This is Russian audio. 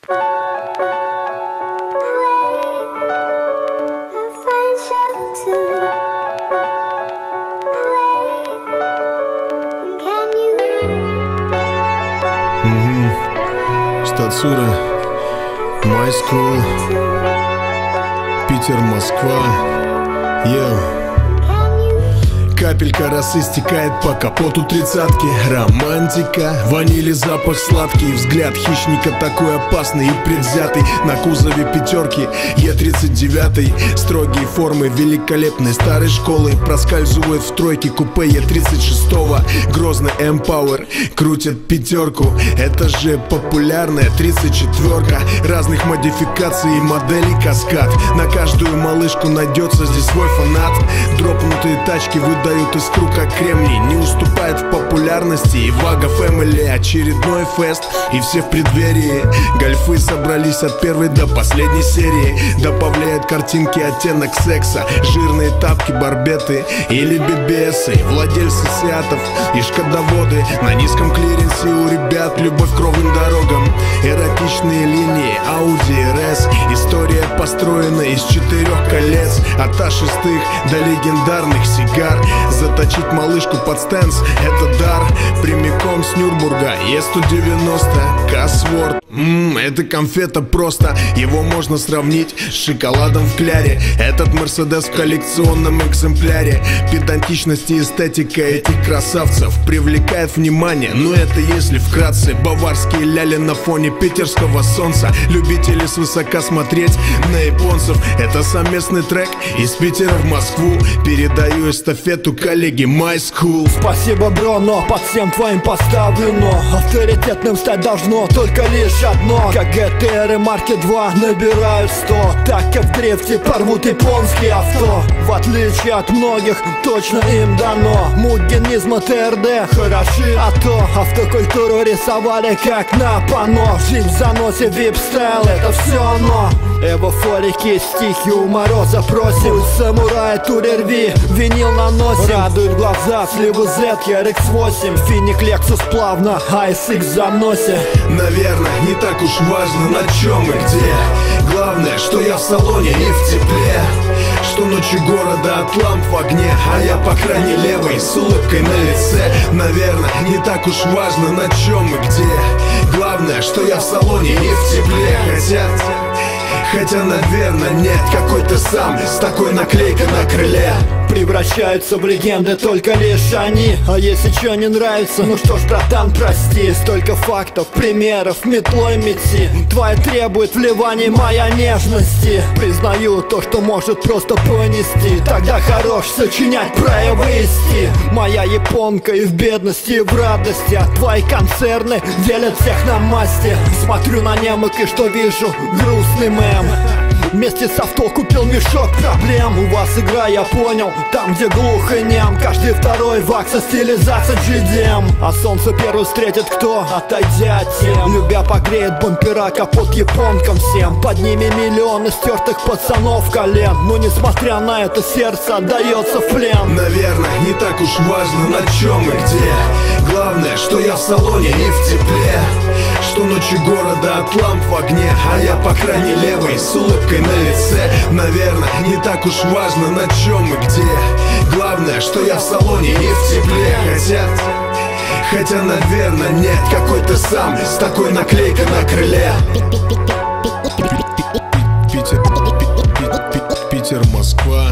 Штат Сура, My School, Питер, Москва. Капелька росы стекает по капоту тридцатки. Романтика, ванили запах сладкий. Взгляд хищника такой опасный и предвзятый. На кузове пятерки Е39. Строгие формы великолепной старой школы. Проскальзывает в тройке купе Е36. Грозный Empower крутит пятерку. Это же популярная 34-ка. Разных модификаций и моделей каскад. На каждую малышку найдется здесь свой фанат. Дропнутые тачки выдают искру как кремний. Не уступает в популярности и Вага Фэмили. Очередной фест и все в преддверии. Гольфы собрались от первой до последней серии. Добавляет картинки оттенок секса. Жирные тапки, барбеты или бибесы. Владельцы сиатов и шкодоводы. На низком клиренсе у ребят любовь к ровным дорогам. Эротичные линии Audi RS. История построена из 4 колец. От А6 до легендарных сигар. Заточить малышку под стенс — это дар. Прямиком с Нюрнбурга Е190 Касворд. Это конфета просто. Его можно сравнить с шоколадом в кляре. Этот Мерседес в коллекционном экземпляре. Педантичность и эстетика этих красавцев привлекает внимание, но это если вкратце. Баварские ляли на фоне питерского солнца. Любители свысока смотреть на японцев. Это совместный трек из Питера в Москву. Передаю эстафету коллеге My School. Спасибо, бро, но под всем твоим поставлено. Авторитетным стать должно только лишь одно. Как ГТР марки 2 набирают 100. Так как в дрифте порвут японские авто. В отличие от многих, точно им дано. Мугенизм ТРД хороши, а то автокультуру рисовали как на панно. Жизнь в заносе, вип-стайл, это все оно. Эвофорики, стихи у Мороза просим. Самурай, Турер Ви, винил наносим. Радует глаза, сливу Z, RX-8. Финик, Lexus плавно, ASX в заносе. Наверное, не так уж важно, на чем и где. Главное, что я в салоне и в тепле. Что ночью города от ламп в огне, а я по крайней левой с улыбкой на лице. Наверное, не так уж важно, на чем и где. Главное, что я в салоне и в тепле. Хотя, наверное, нет, какой ты сам с такой наклейкой на крыле. Превращаются в легенды только лишь они. А если что не нравится, ну что ж, братан, прости. Столько фактов, примеров, метлой мети. Твоя требует вливаний, моя нежности. Признаю то, что может просто понести. Тогда хорош сочинять, проявы вести. Моя японка и в бедности, и в радости. А твои концерны делят всех на масти. Смотрю на немок и что вижу? Грустный мем. Вместе с авто купил мешок проблем. У вас игра, я понял, там где глухо нем. Каждый второй вакса, стилизация GDM. А солнце первый встретит кто? Отойдя от тем. Любя погреет бампера, капот японкам всем. Под ними миллионы стертых пацанов колен. Но несмотря на это, сердце отдается в плен. Наверное, не так уж важно, на чем и где. Главное, что я в салоне и в тепле. Что ночью города от ламп в огне, а я по крайней левой с улыбкой на лице. Наверное, не так уж важно, на чем и где. Главное, что я в салоне и в тепле. Хотя, наверное, нет, какой ты сам с такой наклейкой на крыле. Питер, Москва.